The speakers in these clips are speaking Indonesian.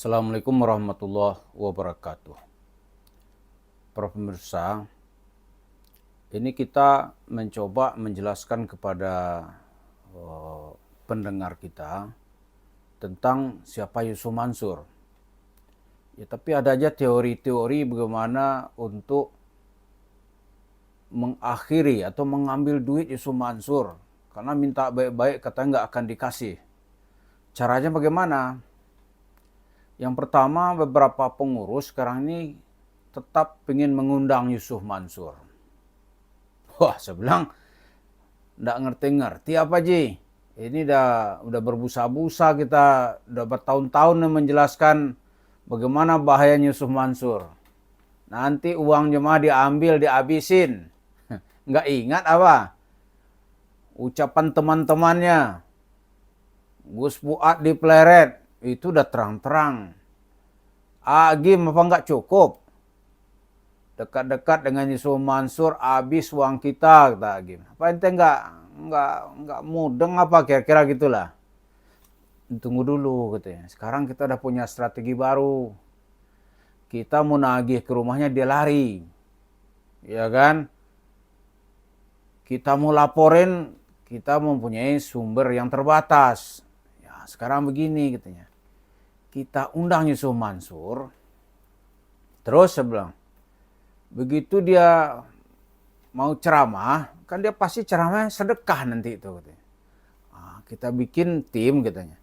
Assalamualaikum warahmatullahi wabarakatuh. Para pemirsa, ini kita mencoba menjelaskan kepada pendengar kita tentang siapa Yusuf Mansur. Ya, tapi ada aja teori-teori bagaimana untuk mengakhiri atau mengambil duit Yusuf Mansur. Karena minta baik-baik katanya nggak akan dikasih. Caranya bagaimana? Yang pertama, beberapa pengurus sekarang ini tetap ingin mengundang Yusuf Mansur. Wah, saya bilang nggak ngerti-ngerti apa Ji. Ini udah berbusa-busa, kita udah bertahun-tahun menjelaskan bagaimana bahayanya Yusuf Mansur. Nanti uang jemaah diambil, dihabisin. Nggak ingat apa? Ucapan teman-temannya. Gus Fuad di Pleret. Itu udah terang-terang. Agim apa nggak cukup? Dekat-dekat dengan Yusuf Mansur habis uang kita, kata Agim. Apa ente nggak mudeng apa kira-kira gitulah. Tunggu dulu katanya. Sekarang kita udah punya strategi baru. Kita mau nagih ke rumahnya dia lari. Ya kan? Kita mau laporin, kita mempunyai sumber yang terbatas. Ya, sekarang begini katanya. Kita undang Yusuf Mansur. Terus saya bilang, begitu dia mau ceramah, kan dia pasti ceramah sedekah nanti itu katanya. Nah, kita bikin tim katanya.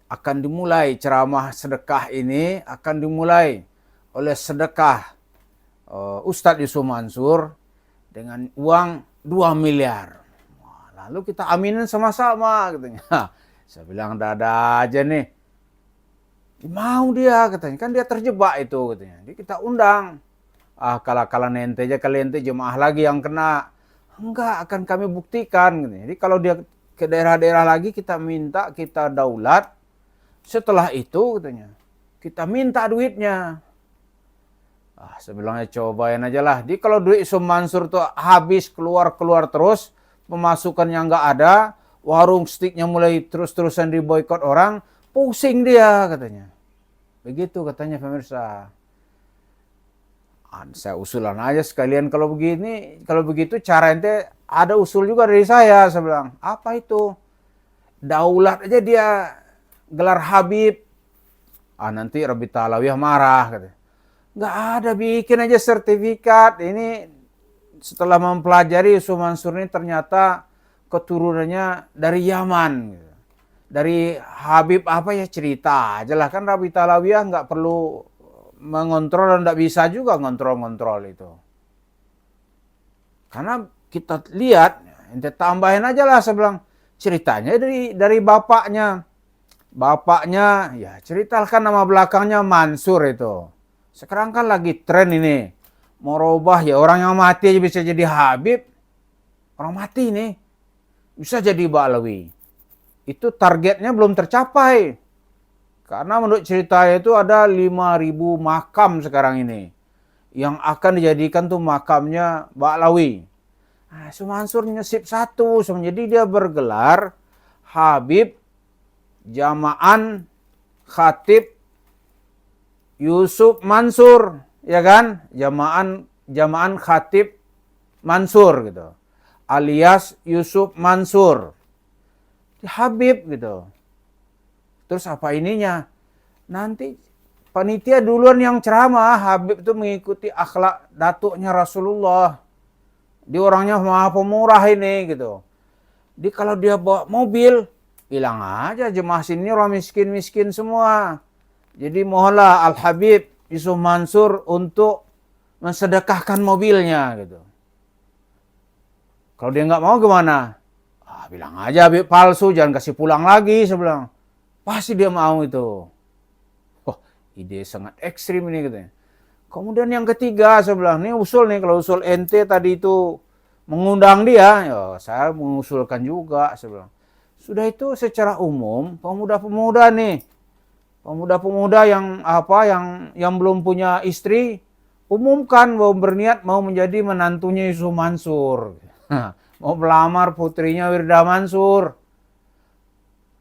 Akan dimulai ceramah sedekah ini akan dimulai oleh sedekah Ustadz Yusuf Mansur dengan uang 2 miliar. Wah, lalu kita aminin sama-sama katanya. Saya bilang dada aja nih. Mau dia katanya, kan dia terjebak itu katanya. Jadi kita undang. Kala nente aja kalian ente jemaah lagi yang kena. Enggak, akan kami buktikan katanya. Jadi kalau dia ke daerah-daerah lagi kita minta, kita daulat. Setelah itu katanya, kita minta duitnya. Saya bilangnya cobain aja lah. Jadi kalau duit Yusuf Mansur tuh habis keluar terus, pemasukannya nggak ada, warung stiknya mulai terus-terusan diboikot orang, pusing dia katanya. Begitu katanya pemirsa. Saya usulan aja sekalian kalau begini, kalau begitu cara ente ada usul juga dari saya bilang. Apa itu? Daulat aja dia gelar Habib. Nanti Rabi Talawiyah marah katanya. Nggak ada, bikin aja sertifikat. Ini setelah mempelajari Yusuf Mansur ini ternyata keturunannya dari Yaman. Dari Habib apa ya, cerita aja lah. Kan Rabi Talawiyah nggak perlu mengontrol dan nggak bisa juga ngontrol itu. Karena kita lihat, ente tambahin aja lah, saya bilang. Ceritanya dari bapaknya. Bapaknya, ya ceritakan nama belakangnya Mansur itu. Sekarang kan lagi tren ini. Mau robah ya, orang yang mati aja bisa jadi Habib. Orang mati nih. Bisa jadi Ba'alawi. Itu targetnya belum tercapai. Karena menurut ceritanya itu ada 5.000 makam sekarang ini. Yang akan dijadikan tuh makamnya Ba'alawi. Yusuf Mansur nyesip satu. Jadi dia bergelar Habib Jama'an Khatib Yusuf Mansur, ya kan? Jama'an Khatib Mansur gitu. Alias Yusuf Mansur. Habib gitu. Terus apa ininya? Nanti panitia duluan yang ceramah. Habib itu mengikuti akhlak datuknya Rasulullah. Dia orangnya maha pemurah ini gitu. Jadi kalau dia bawa mobil, bilang aja jemaah sini orang miskin-miskin semua. Jadi mohonlah Al-Habib Yusuf Mansur untuk mensedekahkan mobilnya gitu. Kalau dia nggak mau gimana? Bilang aja Habib palsu, jangan kasih pulang lagi, saya bilang. Pasti dia mau itu. Wah, ide sangat ekstrim ini katanya. Kemudian yang ketiga, saya bilang, ini usul nih, kalau usul ente tadi itu mengundang dia, ya saya mengusulkan juga, saya bilang. Sudah itu secara umum, pemuda-pemuda nih, pemuda-pemuda yang belum punya istri, umumkan bahwa berniat mau menjadi menantunya Yusuf Mansur. Mau melamar putrinya Wirda Mansur.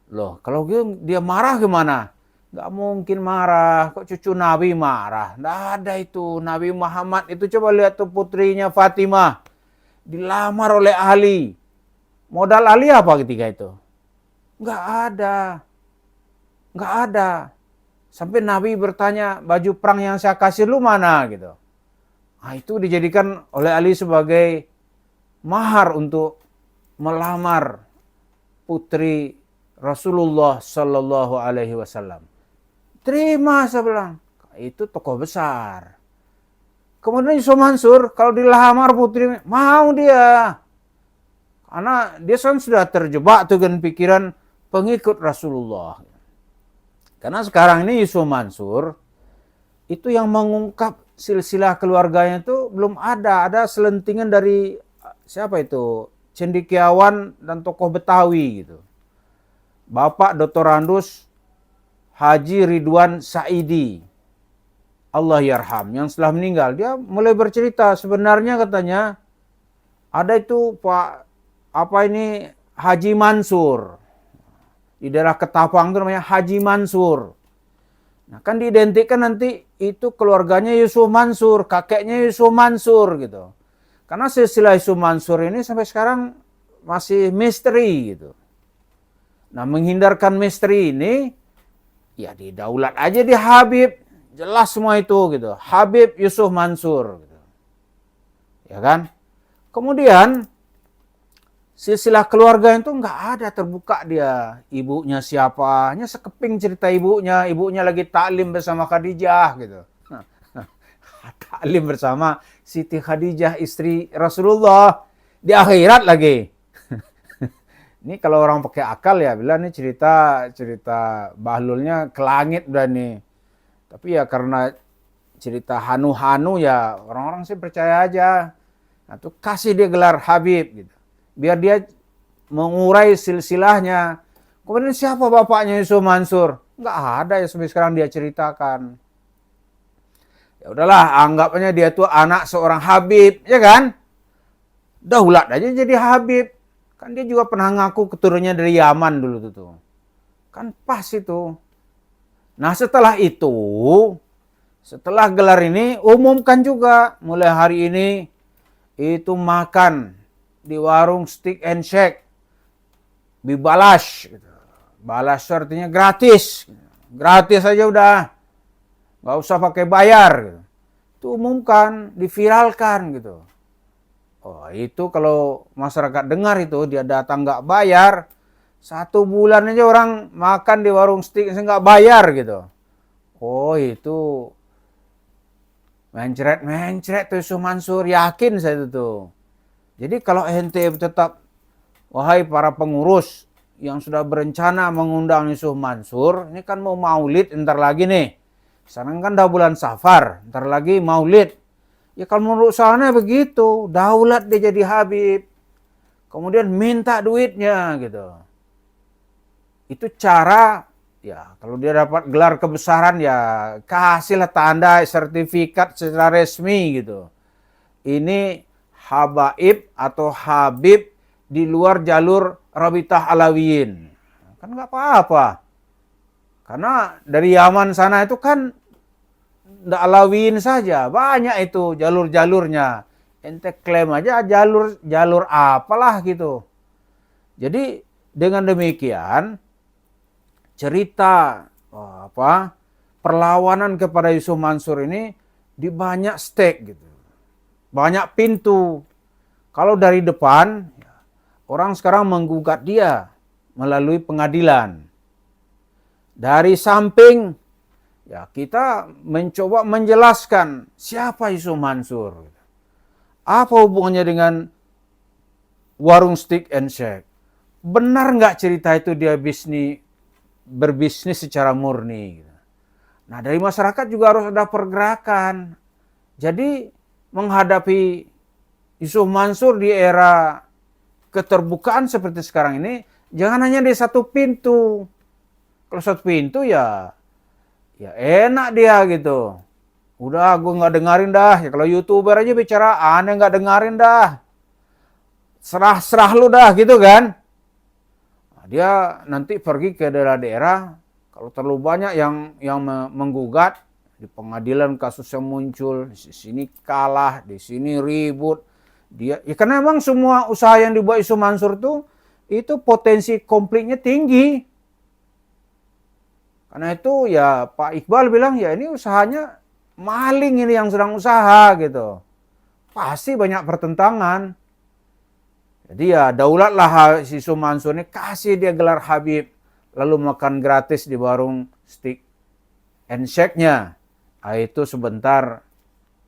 Loh, kalau dia marah gimana? Nggak mungkin marah. Kok cucu Nabi marah? Nggak ada itu. Nabi Muhammad itu coba lihat tuh putrinya Fatimah. Dilamar oleh Ali. Modal Ali apa ketika itu? Nggak ada. Nggak ada. Sampai Nabi bertanya, baju perang yang saya kasih lu mana? Gitu. Nah, itu dijadikan oleh Ali sebagai mahar untuk melamar putri Rasulullah Sallallahu Alaihi Wasallam. Terima, saya bilang. Itu tokoh besar. Kemudian Yusuf Mansur, kalau dilamar putri, mau dia. Karena dia kan sudah terjebak dengan pikiran pengikut Rasulullah. Karena sekarang ini Yusuf Mansur, itu yang mengungkap silsilah keluarganya itu belum ada. Ada selentingan dari, siapa itu? Cendekiawan dan tokoh Betawi gitu. Bapak Dr. Randus Haji Ridwan Saidi, Allah yarham, yang setelah meninggal, dia mulai bercerita sebenarnya katanya ada itu Pak Haji Mansur di daerah Ketapang itu namanya Haji Mansur. Nah, kan diidentikan nanti itu keluarganya Yusuf Mansur, kakeknya Yusuf Mansur gitu. Karena silsilah Yusuf Mansur ini sampai sekarang masih misteri gitu. Nah, menghindarkan misteri ini, ya didaulat aja di Habib, jelas semua itu gitu. Habib Yusuf Mansur gitu. Ya kan? Kemudian silsilah keluarga itu nggak ada, terbuka dia. Ibunya siapa? Hanya sekeping cerita ibunya. Ibunya lagi taklim bersama Khadijah gitu. Taklim bersama Siti Khadijah, istri Rasulullah. Di akhirat lagi. Ini kalau orang pakai akal ya bilang ini cerita bahlulnya ke langit udah nih. Tapi ya karena cerita hanu-hanu ya orang-orang sih percaya aja. Nah, tuh kasih dia gelar Habib gitu. Biar dia mengurai silsilahnya. Kemudian siapa bapaknya Yusuf Mansur? Nggak ada ya sampai sekarang dia ceritakan. Ya udahlah, anggapnya dia tuh anak seorang Habib, ya kan? Daulat aja jadi Habib. Kan dia juga pernah ngaku keturunannya dari Yaman dulu tuh. Kan pas itu. Nah setelah itu, setelah gelar ini, umumkan juga mulai hari ini itu makan di warung Steak and Shake. Bibalash. Balas artinya gratis. Gratis aja udah. Gak usah pakai bayar. Itu umumkan, diviralkan gitu. Oh, itu kalau masyarakat dengar itu, dia datang nggak bayar, 1 bulan aja orang makan di warung steak nggak bayar gitu. Oh, itu mencret tuh Yusuf Mansur, yakin saya itu tuh. Jadi kalau ente tetap, wahai para pengurus yang sudah berencana mengundang Yusuf Mansur, ini kan mau maulid ntar lagi nih. Sekarang kan udah bulan Safar, ntar lagi maulid. Ya kalau menurut sana begitu, daulat dia jadi Habib. Kemudian minta duitnya gitu. Itu cara, ya kalau dia dapat gelar kebesaran ya kasihlah tanda sertifikat secara resmi gitu. Ini habaib atau Habib di luar jalur Rabitah Alawiyin. Kan nggak apa-apa. Karena dari Yaman sana itu kan nggak Alawiyin saja, banyak itu jalur-jalurnya. Ente klaim aja jalur apalah gitu. Jadi dengan demikian cerita perlawanan kepada Yusuf Mansur ini di banyak stake gitu. Banyak pintu. Kalau dari depan orang sekarang menggugat dia melalui pengadilan. Dari samping ya kita mencoba menjelaskan siapa Yusuf Mansur. Apa hubungannya dengan warung Steak and Shake? Benar nggak cerita itu dia berbisnis secara murni? Nah dari masyarakat juga harus ada pergerakan. Jadi menghadapi Yusuf Mansur di era keterbukaan seperti sekarang ini, jangan hanya di satu pintu. Kalau satu pintu ya enak dia gitu. Udah gue gak dengerin dah. Ya, kalau YouTuber aja bicara aneh gak dengerin dah. Serah lu dah gitu kan. Nah, dia nanti pergi ke daerah-daerah. Kalau terlalu banyak yang menggugat, di pengadilan kasusnya muncul, di sini kalah, di sini ribut. Ya karena memang semua usaha yang dibuat Yusuf Mansur itu potensi konfliknya tinggi. Karena itu ya Pak Iqbal bilang ya ini usahanya maling ini yang sedang usaha gitu. Pasti banyak pertentangan. Jadi ya daulatlah si Yusuf Mansur ini kasih dia gelar Habib. Lalu makan gratis di warung steak and shake-nya. Itu sebentar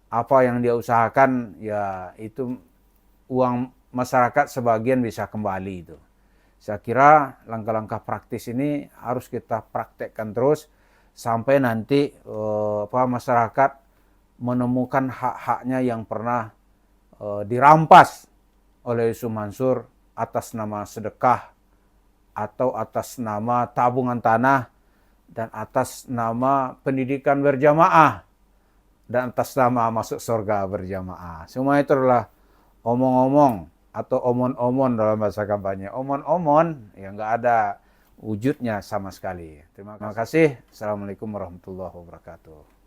apa yang dia usahakan ya itu uang masyarakat sebagian bisa kembali itu. Saya kira langkah-langkah praktis ini harus kita praktekkan terus sampai nanti masyarakat menemukan hak-haknya yang pernah dirampas oleh Yusuf Mansur atas nama sedekah atau atas nama tabungan tanah dan atas nama pendidikan berjamaah dan atas nama masuk surga berjamaah. Semua itu adalah omong-omong atau omon-omon dalam bahasa kampanye. Omon-omon yang nggak ada wujudnya sama sekali. Terima kasih. Assalamualaikum warahmatullahi wabarakatuh.